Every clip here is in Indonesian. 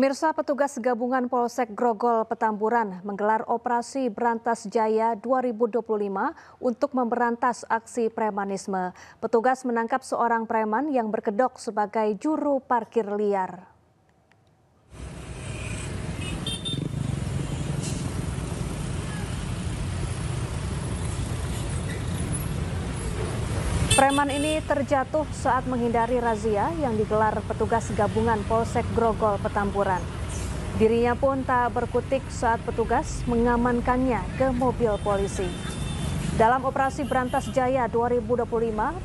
Mirsa, petugas gabungan Polsek Grogol Petamburan menggelar operasi Berantas Jaya 2025 untuk memberantas aksi premanisme. Petugas menangkap seorang preman yang berkedok sebagai juru parkir liar. Preman ini terjatuh saat menghindari razia yang digelar petugas gabungan Polsek Grogol Petamburan. Dirinya pun tak berkutik saat petugas mengamankannya ke mobil polisi. Dalam operasi Berantas Jaya 2025,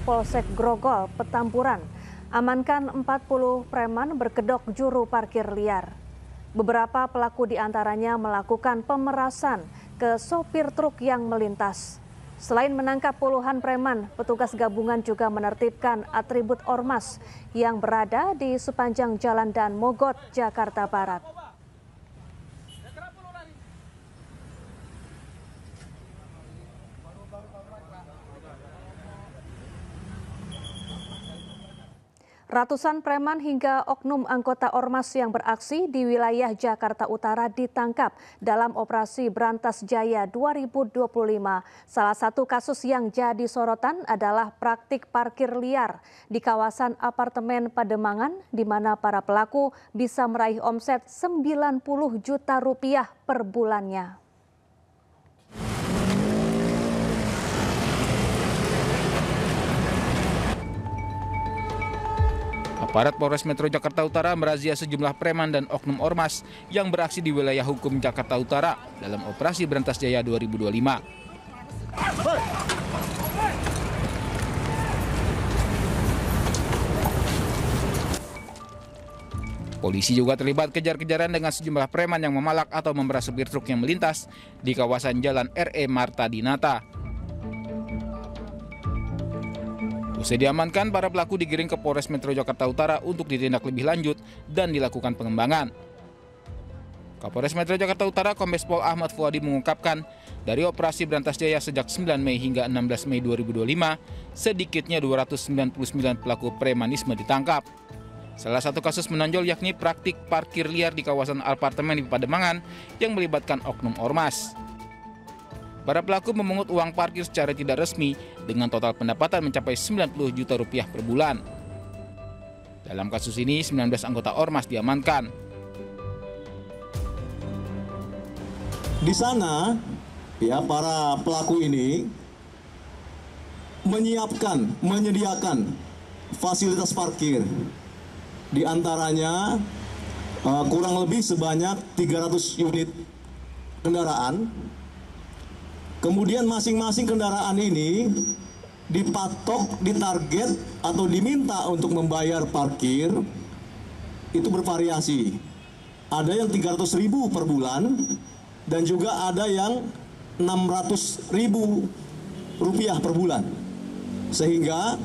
Polsek Grogol Petamburan amankan 40 preman berkedok juru parkir liar. Beberapa pelaku diantaranya melakukan pemerasan ke sopir truk yang melintas. Selain menangkap puluhan preman, petugas gabungan juga menertibkan atribut ormas yang berada di sepanjang Jalan Dan Mogot, Jakarta Barat. Ratusan preman hingga oknum anggota ormas yang beraksi di wilayah Jakarta Utara ditangkap dalam operasi Berantas Jaya 2025. Salah satu kasus yang jadi sorotan adalah praktik parkir liar di kawasan apartemen Pademangan, di mana para pelaku bisa meraih omset 90 juta rupiah per bulannya. Aparat Polres Metro Jakarta Utara merazia sejumlah preman dan oknum ormas yang beraksi di wilayah hukum Jakarta Utara dalam operasi Berantas Jaya 2025. Polisi juga terlibat kejar-kejaran dengan sejumlah preman yang memalak atau memeras supir truk yang melintas di kawasan Jalan R.E. Marta Dinata. Usai diamankan, para pelaku digiring ke Polres Metro Jakarta Utara untuk ditindak lebih lanjut dan dilakukan pengembangan. Kapolres Metro Jakarta Utara Kombes Pol Ahmad Fuadi mengungkapkan, dari operasi Berantas Jaya sejak 9 Mei hingga 16 Mei 2025, sedikitnya 299 pelaku premanisme ditangkap. Salah satu kasus menonjol yakni praktik parkir liar di kawasan apartemen di Pademangan yang melibatkan oknum ormas. Para pelaku memungut uang parkir secara tidak resmi dengan total pendapatan mencapai 90 juta rupiah per bulan. Dalam kasus ini, 19 anggota ormas diamankan. Di sana, ya, para pelaku ini menyediakan fasilitas parkir. Di antaranya kurang lebih sebanyak 300 unit kendaraan. Kemudian masing-masing kendaraan ini dipatok, ditarget atau diminta untuk membayar parkir itu bervariasi. Ada yang 300.000 per bulan dan juga ada yang 600.000 rupiah per bulan. Sehingga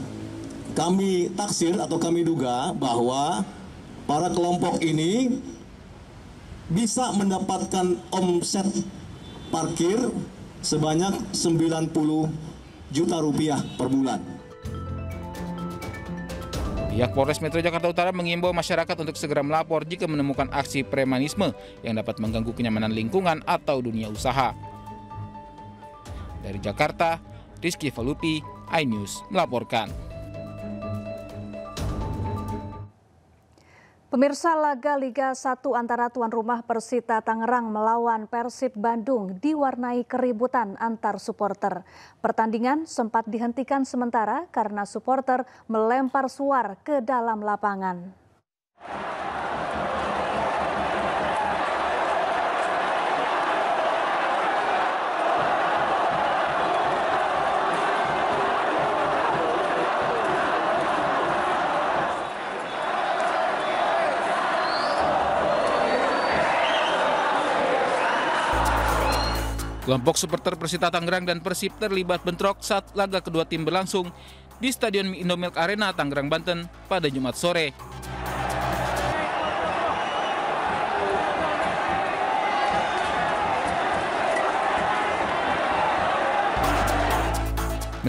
kami taksir atau kami duga bahwa para kelompok ini bisa mendapatkan omset parkir sebanyak 90 juta rupiah per bulan. Pihak Polres Metro Jakarta Utara mengimbau masyarakat untuk segera melapor jika menemukan aksi premanisme yang dapat mengganggu kenyamanan lingkungan atau dunia usaha. Dari Jakarta, Rizky Falupi, iNews melaporkan. Pemirsa, laga Liga 1 antara tuan rumah Persita Tangerang melawan Persib Bandung diwarnai keributan antar supporter. Pertandingan sempat dihentikan sementara karena supporter melempar suar ke dalam lapangan. Kelompok supporter Persita Tangerang dan Persib terlibat bentrok saat laga kedua tim berlangsung di Stadion Indomilk Arena, Tangerang, Banten pada Jumat sore.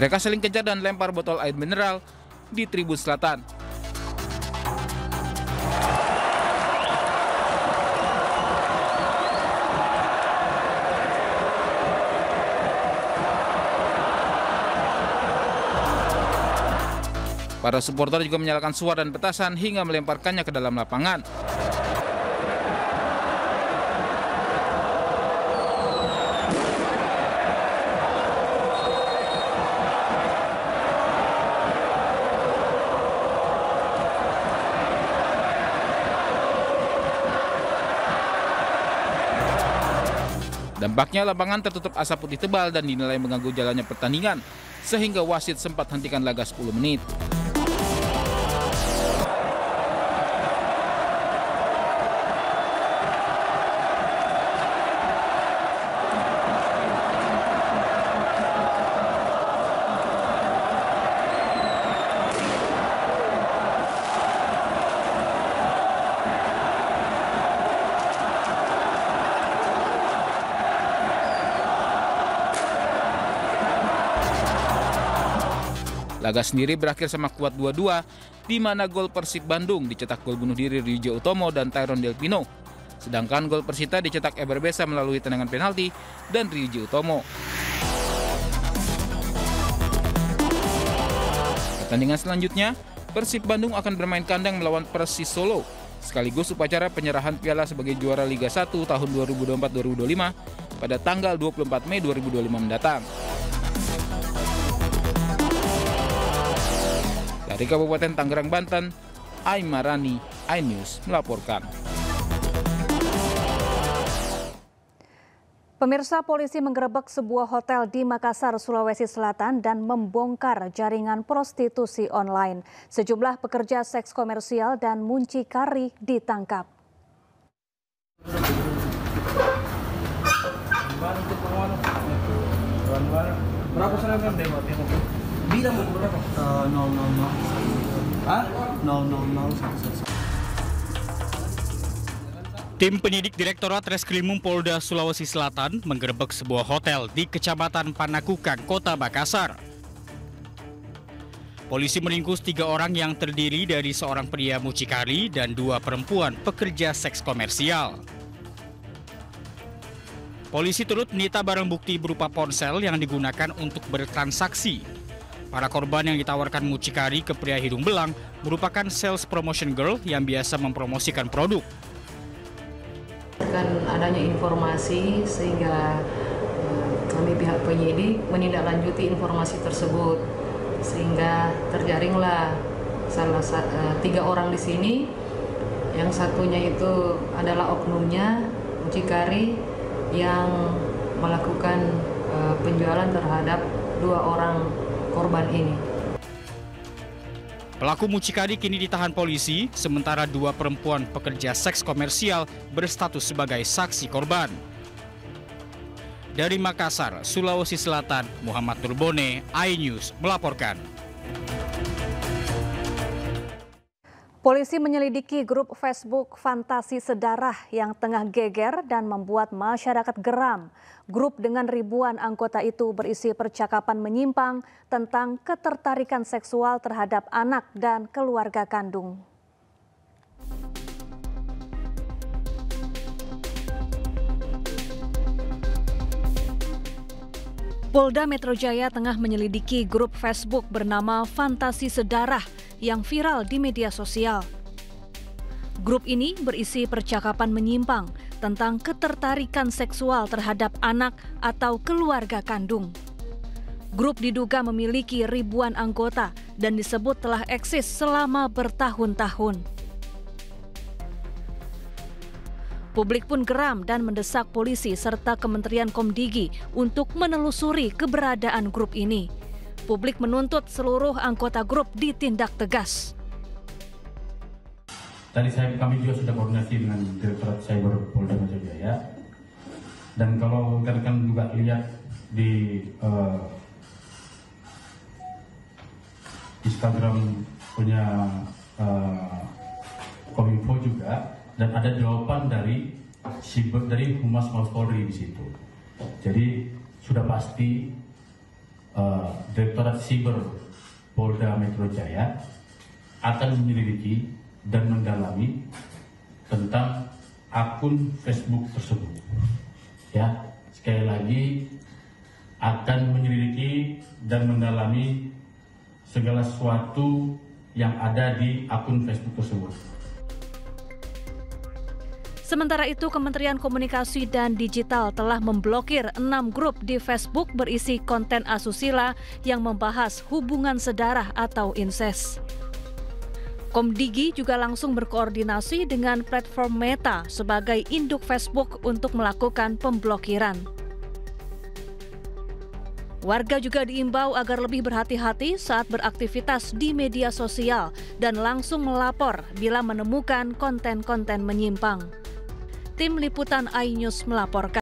Mereka saling kejar dan lempar botol air mineral di tribun selatan. Para supporter juga menyalakan suar dan petasan hingga melemparkannya ke dalam lapangan. Dampaknya lapangan tertutup asap putih tebal dan dinilai mengganggu jalannya pertandingan, sehingga wasit sempat hentikan laga 10 menit. Laga sendiri berakhir sama kuat 2-2, di mana gol Persib Bandung dicetak gol bunuh diri Ryuji Utomo dan Tyron Del Pino. Sedangkan gol Persita dicetak Eber Besa melalui tendangan penalti dan Ryuji Utomo. Pertandingan selanjutnya, Persib Bandung akan bermain kandang melawan Persis Solo, sekaligus upacara penyerahan piala sebagai juara Liga 1 tahun 2024-2025 pada tanggal 24 Mei 2025 mendatang. Dari Kabupaten Tangerang, Banten, Aimarani, iNews melaporkan. Pemirsa, polisi menggerebek sebuah hotel di Makassar, Sulawesi Selatan dan membongkar jaringan prostitusi online. Sejumlah pekerja seks komersial dan muncikari ditangkap. Berapa seragam tembak? Bilang berapa? 000. Hah? 000. Tim penyidik Direktorat Reskrimum Polda Sulawesi Selatan menggerebek sebuah hotel di Kecamatan Panakukang, Kota Makassar. Polisi meringkus 3 orang yang terdiri dari seorang pria mucikari dan 2 perempuan pekerja seks komersial. Polisi turut menyita barang bukti berupa ponsel yang digunakan untuk bertransaksi. Para korban yang ditawarkan mucikari ke pria hidung belang merupakan sales promotion girl yang biasa mempromosikan produk. Kan adanya informasi sehingga kami pihak penyidik menindaklanjuti informasi tersebut sehingga terjaringlah 3 orang di sini. Yang satunya itu adalah oknumnya mucikari yang melakukan penjualan terhadap 2 orang korban ini. Pelaku mucikari kini ditahan polisi, sementara 2 perempuan pekerja seks komersial berstatus sebagai saksi korban. Dari Makassar, Sulawesi Selatan, Muhammad Turbone, iNews melaporkan. Polisi menyelidiki grup Facebook Fantasi Sedarah yang tengah geger dan membuat masyarakat geram. Grup dengan ribuan anggota itu berisi percakapan menyimpang tentang ketertarikan seksual terhadap anak dan keluarga kandung. Polda Metro Jaya tengah menyelidiki grup Facebook bernama Fantasi Sedarah yang viral di media sosial. Grup ini berisi percakapan menyimpang tentang ketertarikan seksual terhadap anak atau keluarga kandung. Grup diduga memiliki ribuan anggota dan disebut telah eksis selama bertahun-tahun. Publik pun geram dan mendesak polisi serta Kementerian Komdigi untuk menelusuri keberadaan grup ini. Publik menuntut seluruh anggota grup ditindak tegas. Tadi kami juga sudah koordinasi dengan Direktorat Cyber Polda Metro Jaya. Dan kalau rekan juga lihat di Instagram punya Kominfo juga, dan ada jawaban dari Humas Mabes Polri di situ. Jadi sudah pasti Direktorat Cyber Polda Metro Jaya akan menyelidiki dan mendalami tentang akun Facebook tersebut. Ya, sekali lagi akan menyelidiki dan mendalami segala sesuatu yang ada di akun Facebook tersebut. Sementara itu, Kementerian Komunikasi dan Digital telah memblokir 6 grup di Facebook berisi konten asusila yang membahas hubungan sedarah atau insest. Komdigi juga langsung berkoordinasi dengan platform Meta sebagai induk Facebook untuk melakukan pemblokiran. Warga juga diimbau agar lebih berhati-hati saat beraktivitas di media sosial dan langsung melapor bila menemukan konten-konten menyimpang. Tim Liputan iNews melaporkan.